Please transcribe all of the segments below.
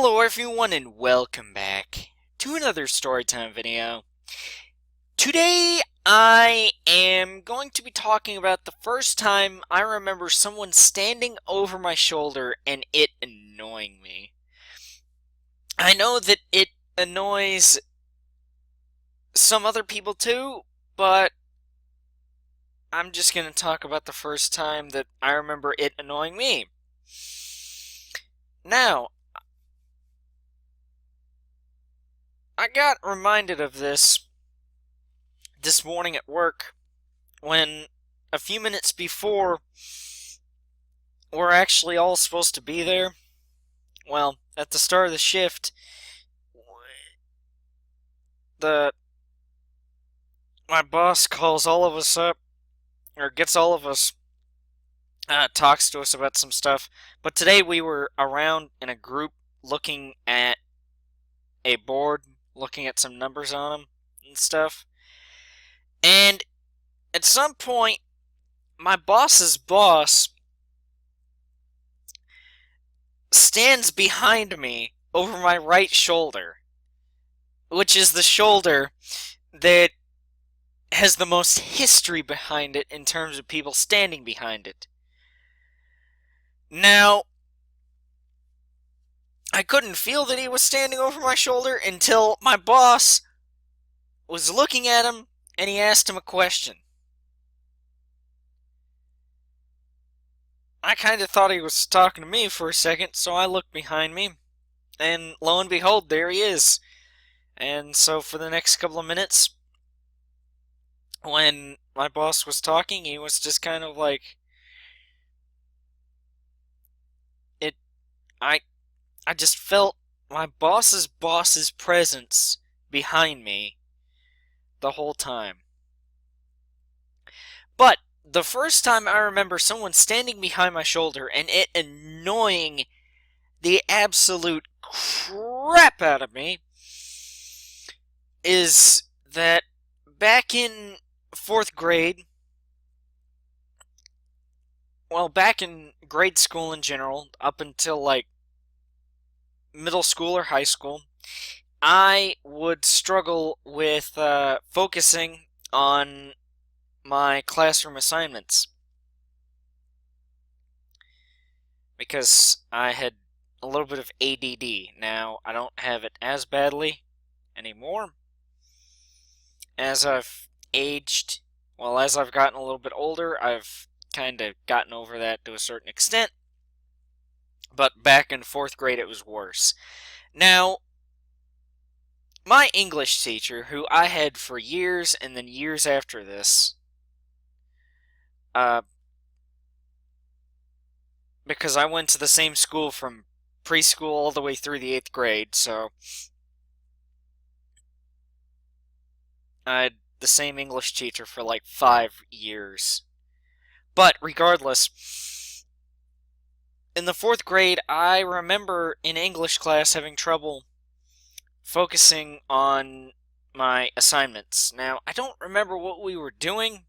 Hello everyone and welcome back to another storytime video. Today I am going to be talking about the first time I remember someone standing over my shoulder and it annoying me. I know that it annoys some other people too, but I'm just going to talk about the first time that I remember it annoying me. Now, I got reminded of this morning at work when a few minutes before we're actually all supposed to be there. Well, at the start of the shift, my boss calls all of us up, or gets all of us, talks to us about some stuff. But today we were around in a group looking at a board, looking at some numbers on them and stuff. And at some point, my boss's boss stands behind me over my right shoulder, which is the shoulder that has the most history behind it in terms of people standing behind it. Now, I couldn't feel that he was standing over my shoulder until my boss was looking at him and he asked him a question. I kind of thought he was talking to me for a second, so I looked behind me, and lo and behold, there he is. And so for the next couple of minutes, when my boss was talking, he was just kind of like, I just felt my boss's presence behind me the whole time. But the first time I remember someone standing behind my shoulder and it annoying the absolute crap out of me is that back in 4th grade, well, back in grade school in general, up until like middle school or high school, I would struggle with focusing on my classroom assignments because I had a little bit of ADD. Now, I don't have it as badly anymore. As I've aged, well, as I've gotten a little bit older, I've kind of gotten over that to a certain extent. But back in 4th grade, it was worse. Now, my English teacher, who I had for years and then years after this, because I went to the same school from preschool all the way through the 8th grade, so I had the same English teacher for like 5 years. But regardless, in the 4th grade, I remember in English class having trouble focusing on my assignments. Now, I don't remember what we were doing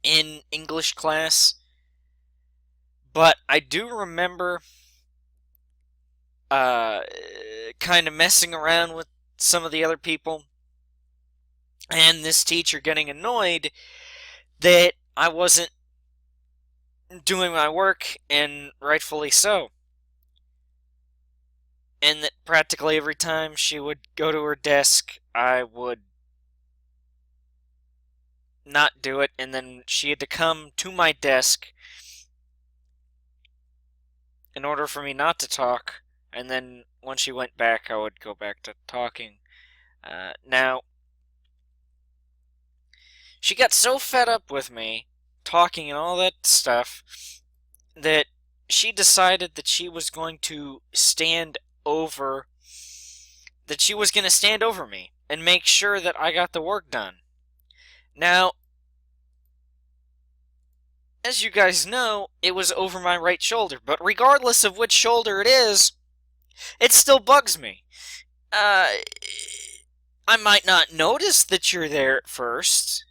in English class, but I do remember kind of messing around with some of the other people, and this teacher getting annoyed that I wasn't doing my work, and rightfully so. And that practically every time she would go to her desk, I would not do it, and then she had to come to my desk in order for me not to talk, and then when she went back, I would go back to talking. Now, she got so fed up with me talking and all that stuff that she decided that she was going to stand over me and make sure that I got the work done. Now, as you guys know, it was over my right shoulder, but regardless of which shoulder it is, it still bugs me. I might not notice that you're there at first,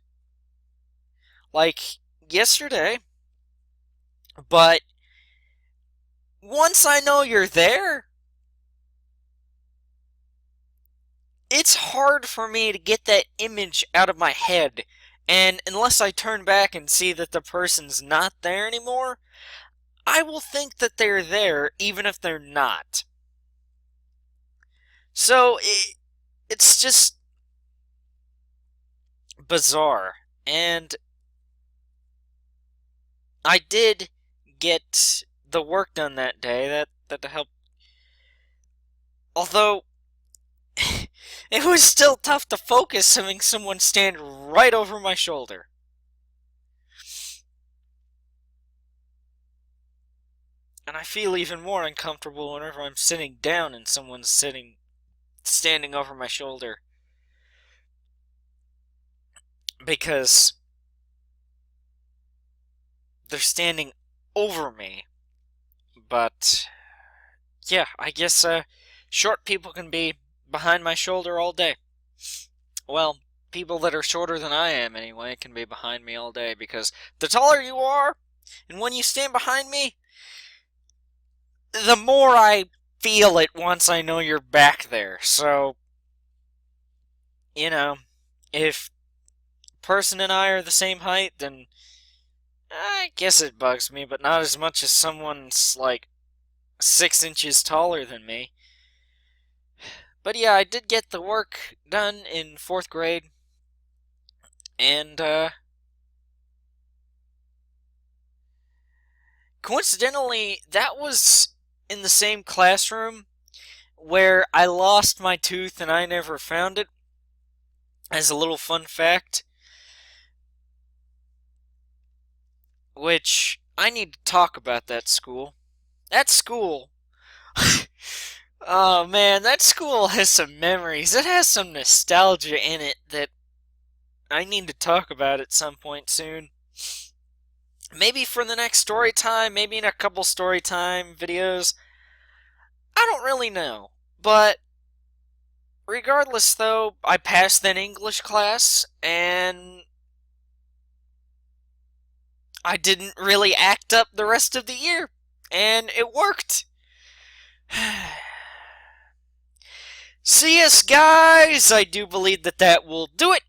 like yesterday, but once I know you're there, it's hard for me to get that image out of my head. And unless I turn back and see that the person's not there anymore, I will think that they're there even if they're not. So it's just bizarre. And I did get the work done that day. That helped. Although it was still tough to focus having someone stand right over my shoulder. And I feel even more uncomfortable whenever I'm sitting down and someone's standing over my shoulder. Because they're standing over me. But, yeah, I guess short people can be behind my shoulder all day. Well, people that are shorter than I am, anyway, can be behind me all day. Because the taller you are, and when you stand behind me, the more I feel it once I know you're back there. So, you know, if person and I are the same height, then I guess it bugs me, but not as much as someone's like 6 inches taller than me. But yeah, I did get the work done in fourth grade, and coincidentally, that was in the same classroom where I lost my tooth and I never found it. As a little fun fact, which I need to talk about that school. That school. Oh man, that school has some memories. It has some nostalgia in it that I need to talk about at some point soon. Maybe for the next story time, maybe in a couple story time videos. I don't really know. But regardless though, I passed that English class and I didn't really act up the rest of the year. And it worked. So yes, guys, I do believe that will do it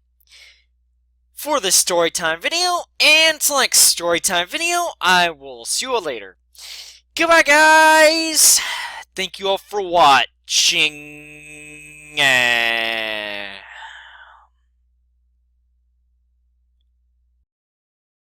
for this storytime video. And till next storytime video, I will see you all later. Goodbye, guys. Thank you all for watching.